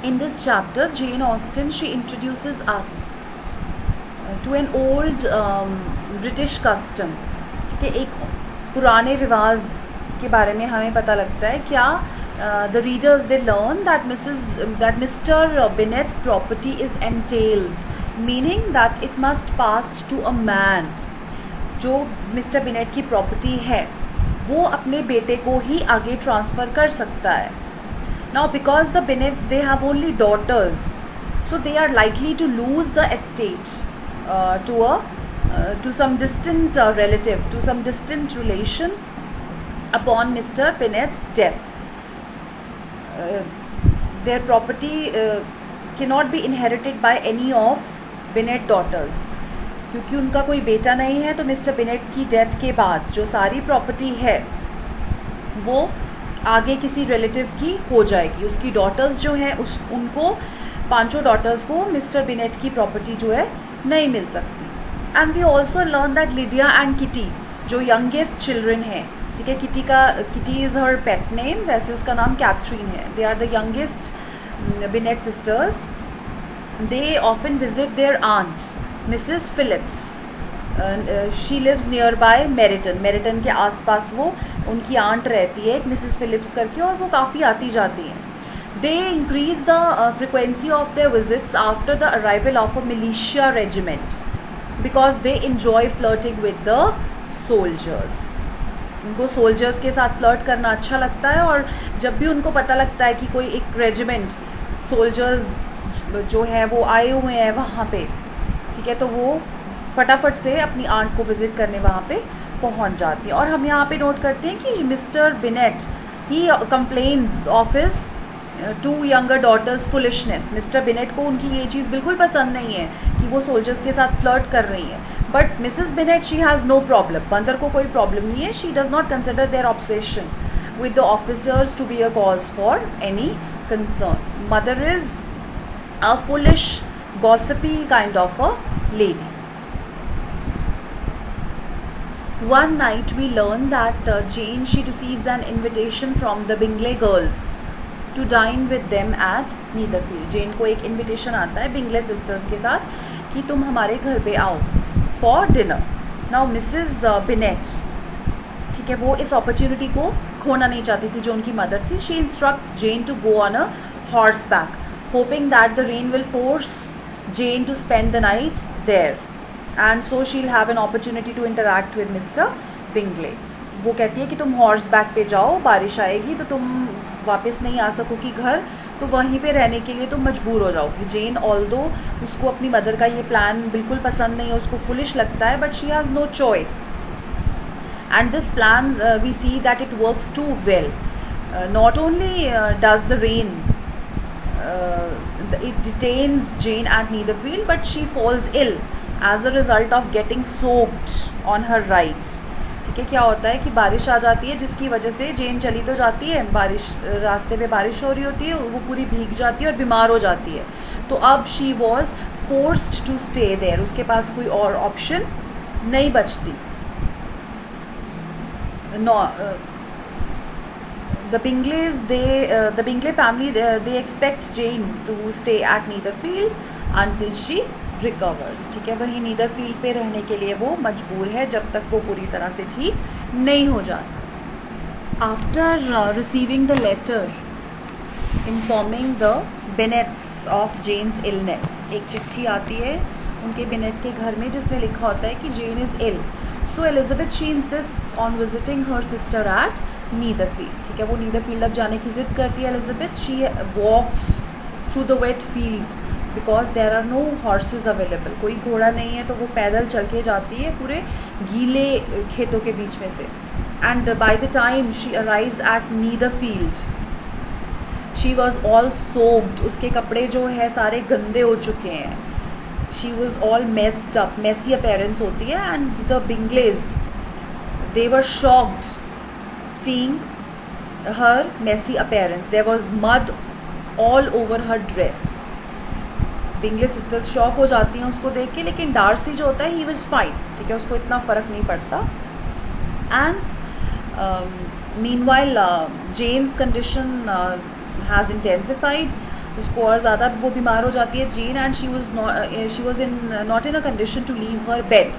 In this chapter, Jane Austen, she introduces us to an old British custom. ठीक है, एक पुराने रिवाज के बारे में हमें पता लगता है क्या. The readers, they learn that Mr. Bennet's property is entailed, meaning that it must pass to a man. जो मिस्टर बिनेट की प्रॉपर्टी है वो अपने बेटे को ही आगे ट्रांसफ़र कर सकता है. Now because the Bennets, they have only daughters, so they are likely to lose the estate to some distant relative, to some distant relation upon Mr. Bennet's death. Their property cannot be inherited by any of Bennet daughters. क्योंकि उनका कोई बेटा नहीं है तो mister beneath की death के बाद जो सारी प्रॉपर्टी है वो आगे किसी रिलेटिव की हो जाएगी. उसकी डॉटर्स जो हैं उनको 5 डॉटर्स को मिस्टर बिनेट की प्रॉपर्टी जो है नहीं मिल सकती. And we also learn that Lydia and Kitty जो यंगेस्ट चिल्ड्रन हैं, ठीक है, Kitty is her pet name, वैसे उसका नाम कैथरीन है. They are the youngest Bennet sisters. They often visit their aunt Mrs Phillips. She lives near by Meryton के आसपास वो उनकी आंट रहती है एक मिसेस फिलिप्स करके, और वो काफ़ी आती जाती हैं. They increase the frequency of their visits after the arrival of a militia regiment because they enjoy flirting with the soldiers. उनको सोल्जर्स के साथ फ्लर्ट करना अच्छा लगता है, और जब भी उनको पता लगता है कि कोई एक रेजिमेंट सोल्जर्स जो है वो आए हुए हैं वहाँ पे, ठीक है, तो वो फटाफट से अपनी आंट को विज़िट करने वहाँ पे पहुँच जाती हैं. और हम यहाँ पे नोट करते हैं कि Mr Bennet he complains of his 2 younger daughters foolishness. Mr Bennet को उनकी ये चीज़ बिल्कुल पसंद नहीं है कि वो सोल्जर्स के साथ फ्लर्ट कर रही हैं. But Mrs Bennet, she has no problem. Mother को कोई प्रॉब्लम नहीं है. She does not consider their obsession with the officers to be a cause for any concern. Mother is a foolish, gossipy kind of a lady. One night we learn that Jane, she receives an invitation from the Bingley girls to dine with them at Netherfield. Jane को एक invitation आता है Bingley sisters के साथ कि तुम हमारे घर पे आओ for dinner. Now Mrs. Bennet, ठीक है, वो इस opportunity को खोना नहीं चाहती थी जो उनकी मदर थी. She instructs Jane to go on a horseback, hoping that the rain will force Jane to spend the night there, and so she'll have an opportunity to interact with Mr. Bingley. वो कहती है कि तुम horse back पे जाओ, बारिश आएगी तो तुम वापस नहीं आ सकोगी घर, तो वहीं पे रहने के लिए तुम मजबूर हो जाओगी. जेन ऑल्दो उसको अपनी मदर का ये प्लान बिल्कुल पसंद नहीं है, उसको फुलिश लगता है, but she has no choice. And this plan we see that it works too well. Not only does the rain it detains Jane at Netherfield, but she falls ill as a result of getting soaked on her ride. ठीक है, क्या होता है कि बारिश आ जाती है जिसकी वजह से जेन चली तो जाती है, बारिश रास्ते पे बारिश हो रही होती है, वो पूरी भीग जाती है और बीमार हो जाती है. तो अब she was forced to stay there, उसके पास कोई और ऑप्शन नहीं बचती. The Bingley family, they expect Jane to stay at Netherfield until she recovers. ठीक है, वहीं नीदरफील्ड पे रहने के लिए वो मजबूर है जब तक वो पूरी तरह से ठीक नहीं हो जाती. After receiving the letter informing the Bennets of Jane's illness, एक चिट्ठी आती है उनके बिनेट के घर में जिसमें लिखा होता है कि Jane is ill. So Elizabeth, she insists on visiting her sister at Netherfield. ठीक है, वो नीदरफील्ड अब जाने की ज़िद करती है Elizabeth. She walks through the wet fields because there are no horses available. कोई घोड़ा नहीं है तो वो पैदल चल के जाती है पूरे गीले खेतों के बीच में से. And by the time she arrives at Netherfield she was all soaked. उसके कपड़े जो है सारे गंदे हो चुके हैं. She was all messed up, messy appearance होती है. And the Bingleys, they were shocked seeing her messy appearance. There was mud all over her dress. Bingley sisters shock हो जाती हैं उसको देख के, लेकिन डार्सी जो होता है he was fine. ठीक है, उसको इतना फ़र्क नहीं पड़ता. And meanwhile Jane's condition has intensified. उसको और ज़्यादा वो बीमार हो जाती है Jane, and she was in not in a condition to leave her bed.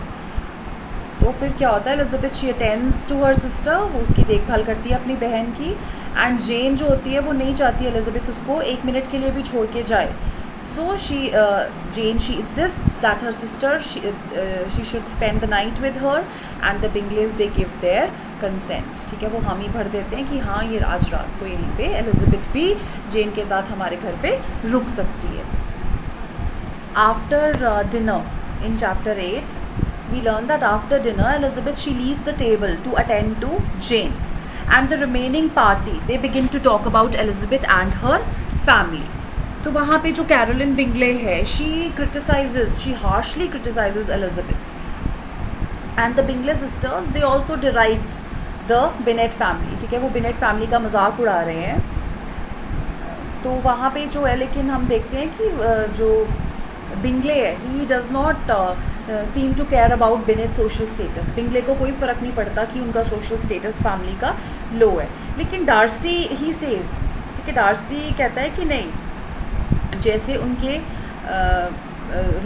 तो फिर क्या होता है, Elizabeth she attends to her sister, वो उसकी देखभाल करती है अपनी बहन की, एंड जेन जो होती है वो नहीं चाहती एलिजाबेथ उसको एक मिनट के लिए भी छोड़ के जाए। So Jane, she insists that her sister she should spend the night with her, and the Bingleys they give their consent। ठीक है, वो हामी भर देते हैं कि हाँ ये आज रात को यहीं पे एलिजाबेथ भी जेन के साथ हमारे घर पे रुक सकती है। After dinner in chapter 8, we learn that after dinner Elizabeth she leaves the table to attend to Jane, and the remaining party they begin to talk about Elizabeth and her family। तो वहाँ पे जो Caroline Bingley है, she harshly criticises Elizabeth, and the Bingley sisters they also deride the Bennet family. ठीक है, वो beneath family का मजाक उड़ा रहे हैं। तो वहाँ पे जो है, लेकिन हम देखते हैं कि जो बिंगले है he does not seem to care about Bennet social status. Bingley को कोई फ़र्क नहीं पड़ता कि उनका सोशल स्टेटस फैमिली का लो है। लेकिन डार्सी ही सेज, ठीक है, डार्सी कहता है कि नहीं, जैसे उनके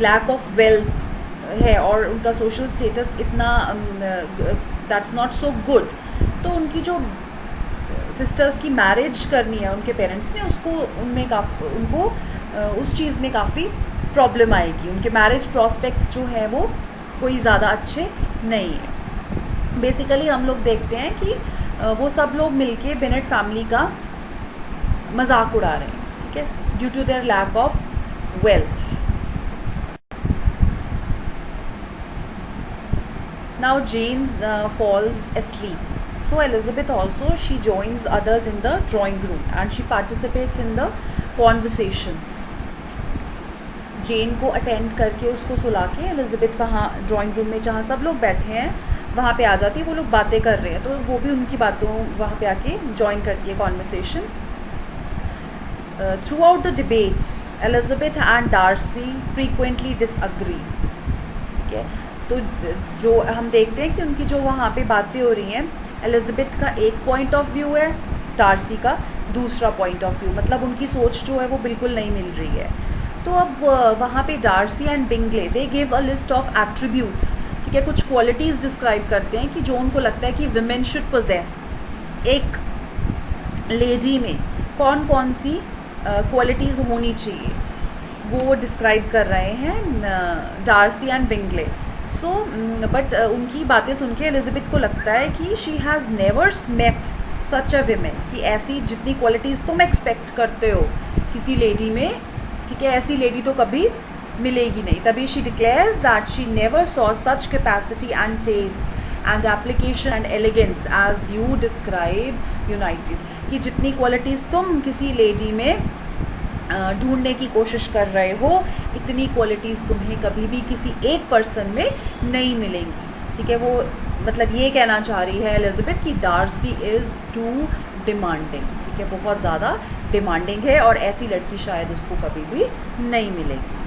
लैक ऑफ वेल्थ है और उनका सोशल स्टेटस इतना दैट्स नॉट सो गुड, तो उनकी जो सिस्टर्स की मैरिज करनी है उनके पेरेंट्स ने, उनको उस चीज़ में काफ़ी प्रॉब्लम आएगी। उनके मैरिज प्रॉस्पेक्ट्स जो है वो कोई ज़्यादा अच्छे नहीं है। बेसिकली हम लोग देखते हैं कि वो सब लोग मिलके बेनेट फैमिली का मजाक उड़ा रहे हैं, ठीक है, due to their lack of wealth. Now Jane falls asleep. So Elizabeth also, she joins others in the drawing room and she participates in the conversations. जेन को अटेंड करके उसको सुला के एलिजाबेथ वहाँ ड्राइंग रूम में जहाँ सब लोग बैठे हैं वहाँ पे आ जाती है। वो लोग बातें कर रहे हैं तो वो भी उनकी बातों वहाँ पे आके ज्वाइन करती है conversation. Throughout the debates, Elizabeth and Darcy frequently disagree। ठीक है, तो जो हम देखते हैं कि उनकी जो वहाँ पे बातें हो रही हैं, एलिजाबेथ का एक पॉइंट ऑफ व्यू है, डार्सी का दूसरा पॉइंट ऑफ व्यू, मतलब उनकी सोच जो है वो बिल्कुल नहीं मिल रही है। तो अब वहाँ पे Darcy and Bingley they give a list of attributes. ठीक है, कुछ क्वालिटीज़ डिस्क्राइब करते हैं कि जो उनको लगता है कि विमेन शुड पोजेस। एक लेडी में कौन कौन सी क्वालिटीज़ होनी चाहिए वो डिस्क्राइब कर रहे हैं Darcy and Bingley. So but उनकी बातें सुन के एलिजाबेथ को लगता है कि she has never met such a women, कि ऐसी जितनी क्वालिटीज़ तुम एक्सपेक्ट करते हो किसी लेडी में, ठीक है, ऐसी लेडी तो कभी मिलेगी नहीं। तभी she declares that she never saw such capacity and taste and application and elegance as you describe united, कि जितनी क्वालिटीज़ तुम किसी लेडी में ढूंढने की कोशिश कर रहे हो, इतनी क्वालिटीज़ तुम्हें कभी भी किसी एक पर्सन में नहीं मिलेंगी। ठीक है, वो मतलब ये कहना चाह रही है एलिजाबेथ कि डार्सी इज़ टू डिमांडिंग। ठीक है, बहुत ज़्यादा डिमांडिंग है और ऐसी लड़की शायद उसको कभी भी नहीं मिलेगी।